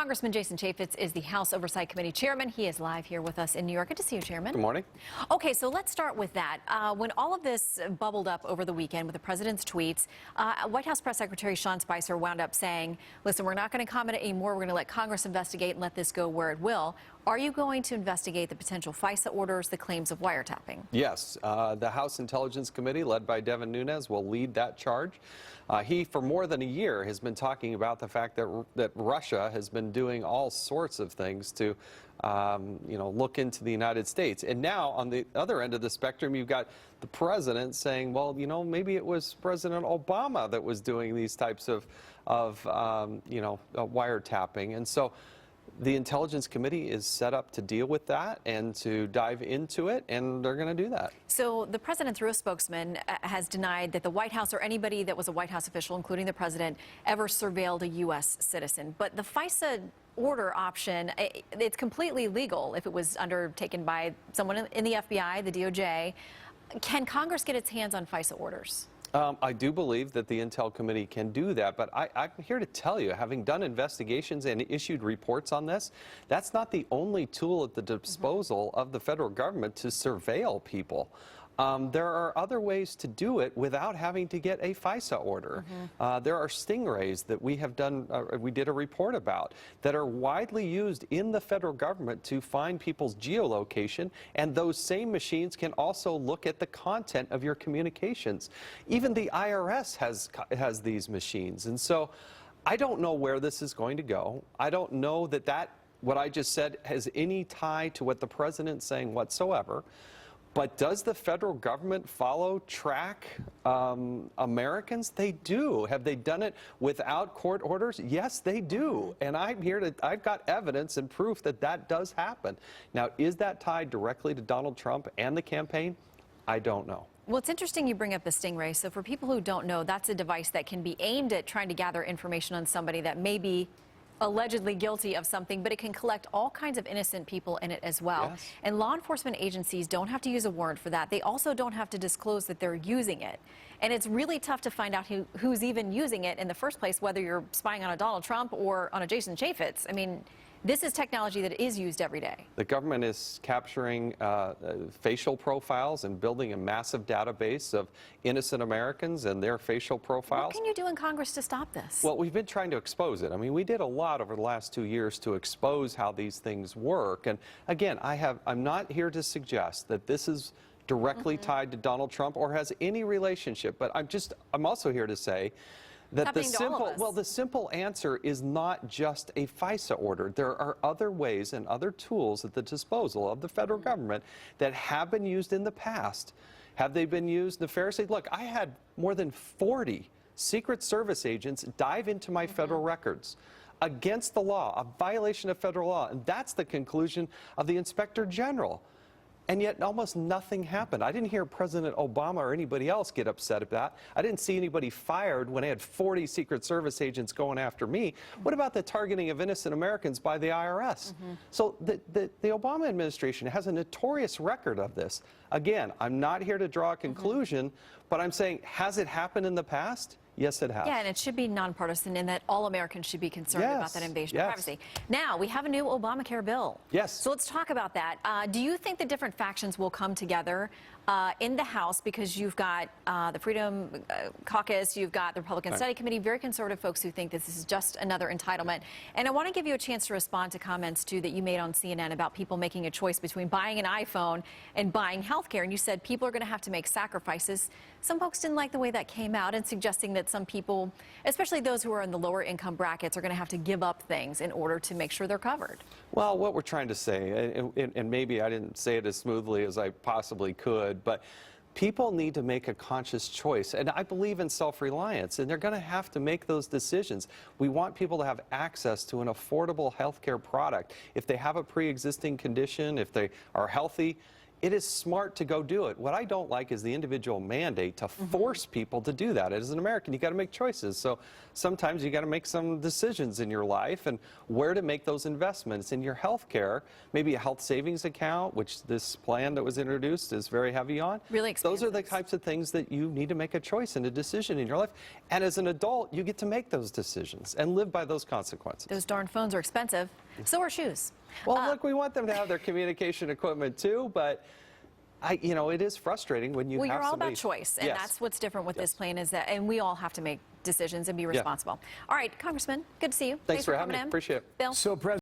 Congressman Jason Chaffetz is the House Oversight Committee chairman. He is live here with us in New York. Good to see you, Chairman. Good morning. Okay, so let's start with that. When all of this bubbled up over the weekend with the president's tweets, White House Press Secretary Sean Spicer wound up saying, listen, we're not going to comment anymore. We're going to let Congress investigate and let this go where it will. Are you going to investigate the potential FISA orders, the claims of wiretapping? Yes. The House Intelligence Committee, led by Devin Nunes, will lead that charge. He, for more than a year, has been talking about the fact that Russia has been doing all sorts of things to, look into the United States. And now, on the other end of the spectrum, you've got the president saying, well, maybe it was President Obama that was doing these types of wiretapping. And so the Intelligence Committee is set up to deal with that and to dive into it, and they're going to do that. So the president, through a spokesman, has denied that the White House or anybody that was a White House official, including the president, ever surveilled a U.S. citizen. But the FISA order option, it's completely legal if it was undertaken by someone in the FBI, the DOJ. Can Congress get its hands on FISA orders? I do believe that the Intel Committee can do that, but I'm here to tell you, having done investigations and issued reports on this, that's not the only tool at the disposal of the federal government to surveil people. There are other ways to do it without having to get a FISA order. There are stingrays that we have done, we did a report about, that are widely used in the federal government to find people's geolocation, and those same machines can also look at the content of your communications. Even the IRS has these machines, and so I don't know where this is going to go. I don't know that what I just said has any tie to what the president's saying whatsoever. But does the federal government track Americans? They do. Have they done it without court orders? Yes, they do. And I've got evidence and proof that that does happen. Now, is that tied directly to Donald Trump and the campaign? I don't know. Well, it's interesting you bring up the Stingray. So for people who don't know, that's a device that can be aimed at trying to gather information on somebody that may be allegedly guilty of something, but it can collect all kinds of innocent people in it as well. Yes. And law enforcement agencies don't have to use a warrant for that. They also don't have to disclose that they're using it. And it's really tough to find out who's even using it in the first place, whether you're spying on a Donald Trump or on a Jason Chaffetz. I mean, this is technology that is used every day. The government is capturing facial profiles and building a massive database of innocent Americans and their facial profiles. What can you do in Congress to stop this? Well, we've been trying to expose it. I mean, we did a lot over the last 2 years to expose how these things work. And again, I'm not here to suggest that this is directly tied to Donald Trump or has any relationship, but I'm also here to say that the simple answer is not just a FISA order. There are other ways and other tools at the disposal of the federal government that have been used in the past. Have they been used nefariously? Look, I had more than 40 Secret Service agents dive into my federal records against the law, a violation of federal law, and that's the conclusion of the Inspector General. And yet almost nothing happened. I didn't hear President Obama or anybody else get upset about that. I didn't see anybody fired when I had 40 Secret Service agents going after me. What about the targeting of innocent Americans by the IRS? So the Obama administration has a notorious record of this. Again, I'm not here to draw a conclusion, but I'm saying, has it happened in the past? Yes, it has. Yeah, and it should be nonpartisan in that all Americans should be concerned about that invasion of privacy. Now, we have a new Obamacare bill. Yes. So let's talk about that. Do you think the different factions will come together in the House, because you've got the Freedom Caucus, you've got the Republican Study Committee, very conservative folks who think this is just another entitlement. And I want to give you a chance to respond to comments, too, that you made on CNN about people making a choice between buying an iPhone and buying health care. And you said people are going to have to make sacrifices. Some folks didn't like the way that came out, and suggesting that some people, especially those who are in the lower income brackets, are going to have to give up things in order to make sure they're covered. Well, what we're trying to say, and maybe I didn't say it as smoothly as I possibly could, but people need to make a conscious choice. And I believe in self-reliance, and they're going to have to make those decisions. We want people to have access to an affordable health care product. If they have a pre-existing condition, if they are healthy, it is smart to go do it. What I don't like is the individual mandate to force people to do that. As an American, you got to make choices. So sometimes you got to make some decisions in your life and where to make those investments in your health care. Maybe a health savings account, which this plan that was introduced is very heavy on. Really expansive. Those are the types of things that you need to make a choice and a decision in your life. And as an adult, you get to make those decisions and live by those consequences. Those darn phones are expensive. So are shoes. Well, look, we want them to have their communication equipment too, but it is frustrating when you Well, have you're all somebody... about choice, and Yes. that's what's different with Yes. this plan is that, and we all have to make decisions and be responsible. All right, Congressman, good to see you. Thanks for having coming me. in. Appreciate it. Bill? So, President